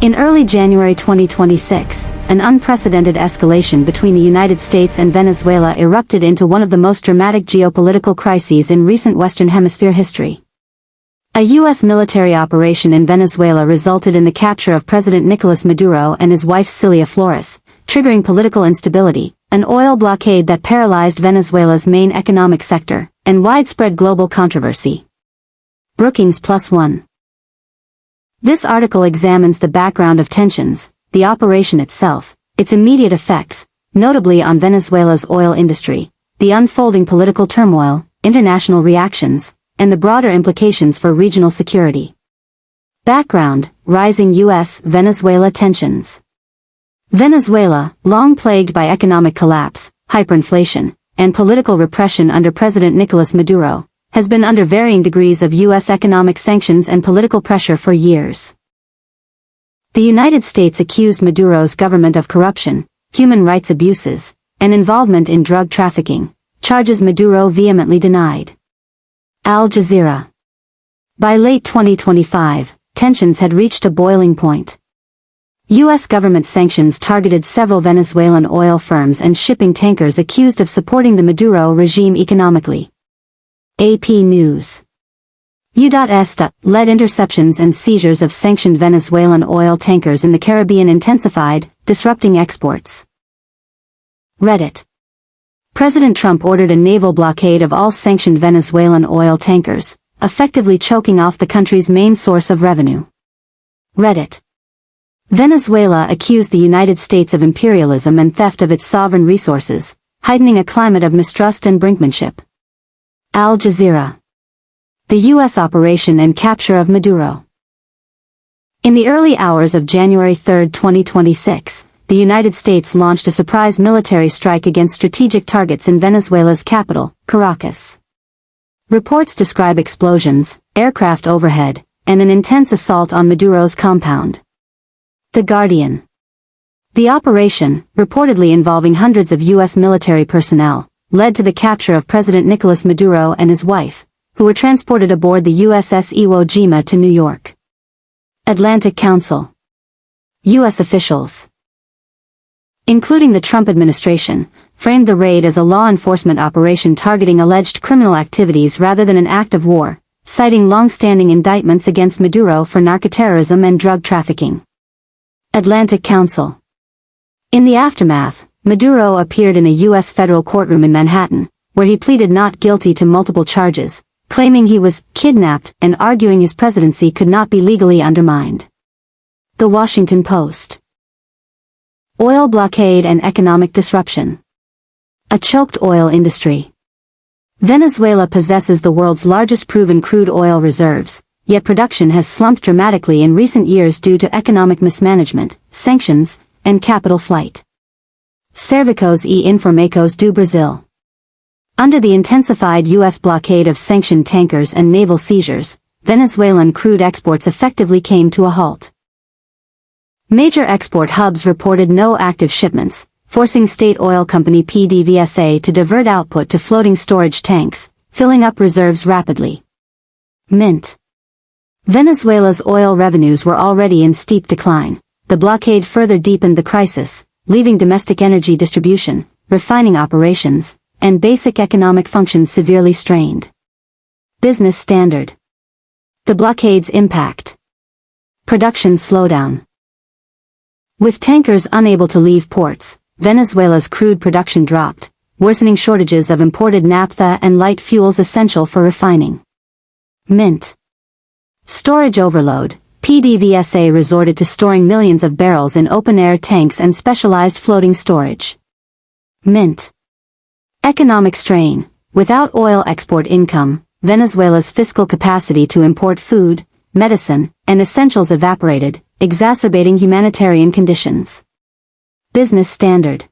In early January 2026, an unprecedented escalation between the United States and Venezuela erupted into one of the most dramatic geopolitical crises in recent Western Hemisphere history. A U.S. military operation in Venezuela resulted in the capture of President Nicolas Maduro and his wife Cilia Flores, triggering political instability, an oil blockade that paralyzed Venezuela's main economic sector, and widespread global controversy. Brookings +1. This article examines the background of tensions, the operation itself, its immediate effects, notably on Venezuela's oil industry, the unfolding political turmoil, international reactions, and the broader implications for regional security. Background: rising U.S.-Venezuela tensions. Venezuela, long plagued by economic collapse, hyperinflation, and political repression under President Nicolas Maduro, has been under varying degrees of U.S. economic sanctions and political pressure for years. The United States accused Maduro's government of corruption, human rights abuses, and involvement in drug trafficking, charges Maduro vehemently denied. Al Jazeera. By late 2025, tensions had reached a boiling point. U.S. government sanctions targeted several Venezuelan oil firms and shipping tankers accused of supporting the Maduro regime economically. AP News. U.S. led interceptions and seizures of sanctioned Venezuelan oil tankers in the Caribbean intensified, disrupting exports. Reddit. President Trump ordered a naval blockade of all sanctioned Venezuelan oil tankers, effectively choking off the country's main source of revenue. Reddit. Venezuela accused the United States of imperialism and theft of its sovereign resources, heightening a climate of mistrust and brinkmanship. Al Jazeera. The U.S. operation and capture of Maduro. In the early hours of January 3, 2026, the United States launched a surprise military strike against strategic targets in Venezuela's capital, Caracas. Reports describe explosions, aircraft overhead, and an intense assault on Maduro's compound. The Guardian. The operation, reportedly involving hundreds of U.S. military personnel, led to the capture of President Nicolas Maduro and his wife, who were transported aboard the USS Iwo Jima to New York. Atlantic Council. U.S. officials, including the Trump administration, framed the raid as a law enforcement operation targeting alleged criminal activities rather than an act of war, citing long-standing indictments against Maduro for narcoterrorism and drug trafficking. Atlantic Council. In the aftermath, Maduro appeared in a U.S. federal courtroom in Manhattan, where he pleaded not guilty to multiple charges, claiming he was kidnapped and arguing his presidency could not be legally undermined. The Washington Post. Oil blockade and economic disruption. A choked oil industry. Venezuela possesses the world's largest proven crude oil reserves, yet production has slumped dramatically in recent years due to economic mismanagement, sanctions, and capital flight. Serviços e Informações do Brasil. Under the intensified U.S. blockade of sanctioned tankers and naval seizures, Venezuelan crude exports effectively came to a halt. Major export hubs reported no active shipments, forcing state oil company PDVSA to divert output to floating storage tanks, filling up reserves rapidly. Mint. Venezuela's oil revenues were already in steep decline. The blockade further deepened the crisis, leaving domestic energy distribution, refining operations, and basic economic functions severely strained. Business Standard. The blockade's impact. Production slowdown. With tankers unable to leave ports, Venezuela's crude production dropped, worsening shortages of imported naphtha and light fuels essential for refining. Mint. Storage overload. PDVSA resorted to storing millions of barrels in open-air tanks and specialized floating storage. Mint. Economic strain. Without oil export income, Venezuela's fiscal capacity to import food, medicine, and essentials evaporated, exacerbating humanitarian conditions. Business Standard.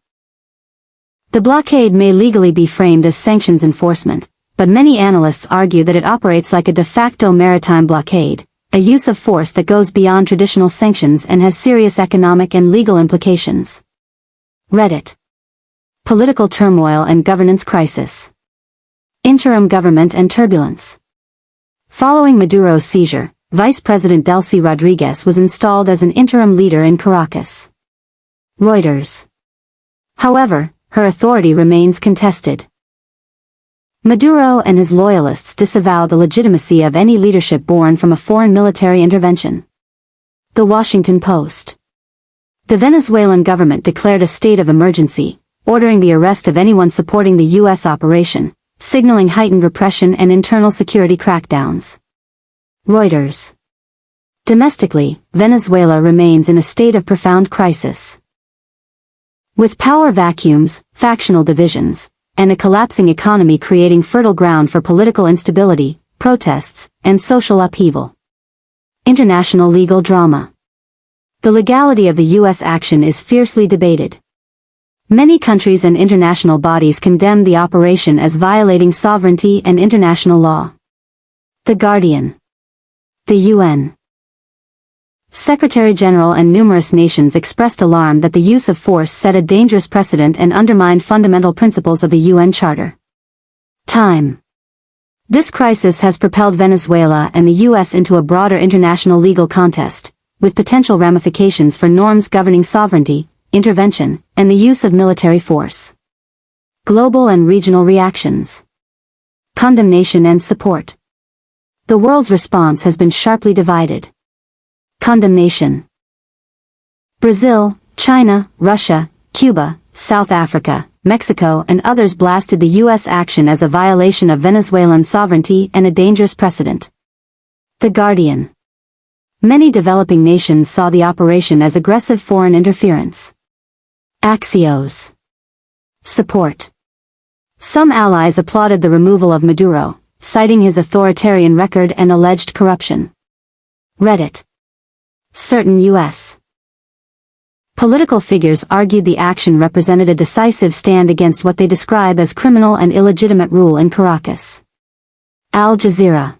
The blockade may legally be framed as sanctions enforcement, but many analysts argue that it operates like a de facto maritime blockade, a use of force that goes beyond traditional sanctions and has serious economic and legal implications. Reddit. Political turmoil and governance crisis. Interim government and turbulence. Following Maduro's seizure, Vice President Delcy Rodriguez was installed as an interim leader in Caracas. Reuters. However, her authority remains contested. Maduro and his loyalists disavow the legitimacy of any leadership born from a foreign military intervention. The Washington Post. The Venezuelan government declared a state of emergency, ordering the arrest of anyone supporting the U.S. operation, signaling heightened repression and internal security crackdowns. Reuters. Domestically, Venezuela remains in a state of profound crisis. With power vacuums, factional divisions, and a collapsing economy creating fertile ground for political instability, protests, and social upheaval. International legal drama. The legality of the U.S. action is fiercely debated. Many countries and international bodies condemn the operation as violating sovereignty and international law. The Guardian. The UN Secretary-General and numerous nations expressed alarm that the use of force set a dangerous precedent and undermined fundamental principles of the UN Charter. Time. This crisis has propelled Venezuela and the U.S. into a broader international legal contest, with potential ramifications for norms governing sovereignty, intervention, and the use of military force. Global and regional reactions. Condemnation and support. The world's response has been sharply divided. Condemnation. Brazil, China, Russia, Cuba, South Africa, Mexico and others blasted the U.S. action as a violation of Venezuelan sovereignty and a dangerous precedent. The Guardian. Many developing nations saw the operation as aggressive foreign interference. Axios. Support. Some allies applauded the removal of Maduro, citing his authoritarian record and alleged corruption. Reddit. Certain U.S. political figures argued the action represented a decisive stand against what they describe as criminal and illegitimate rule in Caracas. Al Jazeera.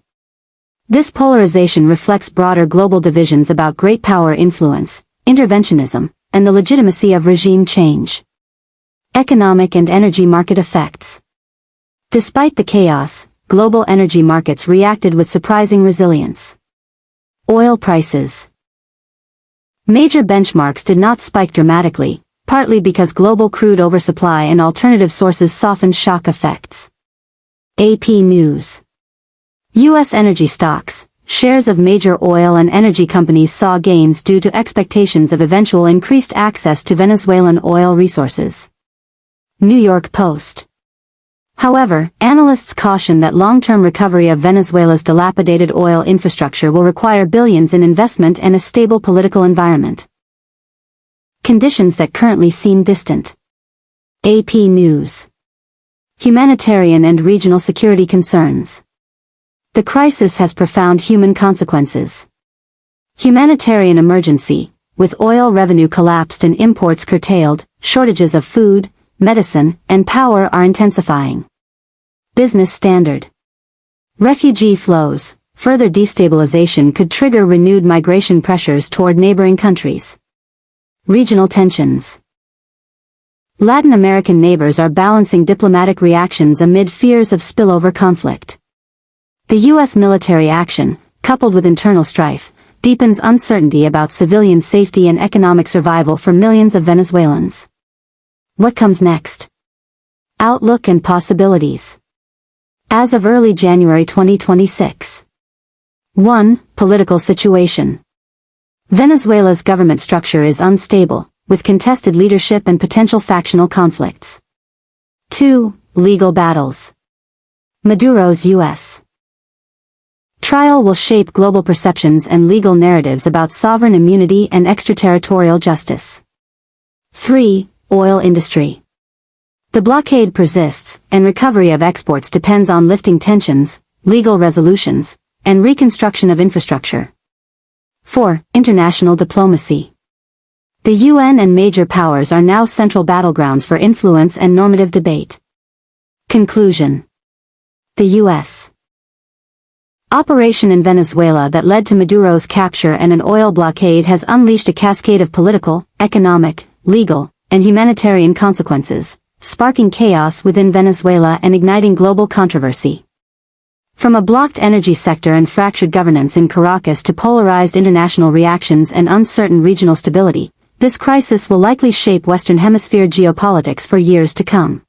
This polarization reflects broader global divisions about great power influence, interventionism, and the legitimacy of regime change. Economic and energy market effects. Despite the chaos, global energy markets reacted with surprising resilience. Oil prices. Major benchmarks did not spike dramatically, partly because global crude oversupply and alternative sources softened shock effects. AP News. U.S. energy stocks, shares of major oil and energy companies saw gains due to expectations of eventual increased access to Venezuelan oil resources. New York Post. However, analysts caution that long-term recovery of Venezuela's dilapidated oil infrastructure will require billions in investment and a stable political environment. Conditions that currently seem distant. AP News. Humanitarian and regional security concerns. The crisis has profound human consequences. Humanitarian emergency, with oil revenue collapsed and imports curtailed, shortages of food, medicine, and power are intensifying. Business standard. Refugee flows, further destabilization could trigger renewed migration pressures toward neighboring countries. Regional tensions. Latin American neighbors are balancing diplomatic reactions amid fears of spillover conflict. The U.S. military action, coupled with internal strife, deepens uncertainty about civilian safety and economic survival for millions of Venezuelans. What comes next? Outlook and possibilities. As of early January 2026. 1. Political situation. Venezuela's government structure is unstable, with contested leadership and potential factional conflicts. 2. Legal battles. Maduro's U.S. trial will shape global perceptions and legal narratives about sovereign immunity and extraterritorial justice. 3. Oil industry. The blockade persists, and recovery of exports depends on lifting tensions, legal resolutions, and reconstruction of infrastructure. 4. International diplomacy. The UN and major powers are now central battlegrounds for influence and normative debate. Conclusion. The U.S. operation in Venezuela that led to Maduro's capture and an oil blockade has unleashed a cascade of political, economic, legal, and humanitarian consequences, sparking chaos within Venezuela and igniting global controversy. From a blocked energy sector and fractured governance in Caracas to polarized international reactions and uncertain regional stability, this crisis will likely shape Western Hemisphere geopolitics for years to come.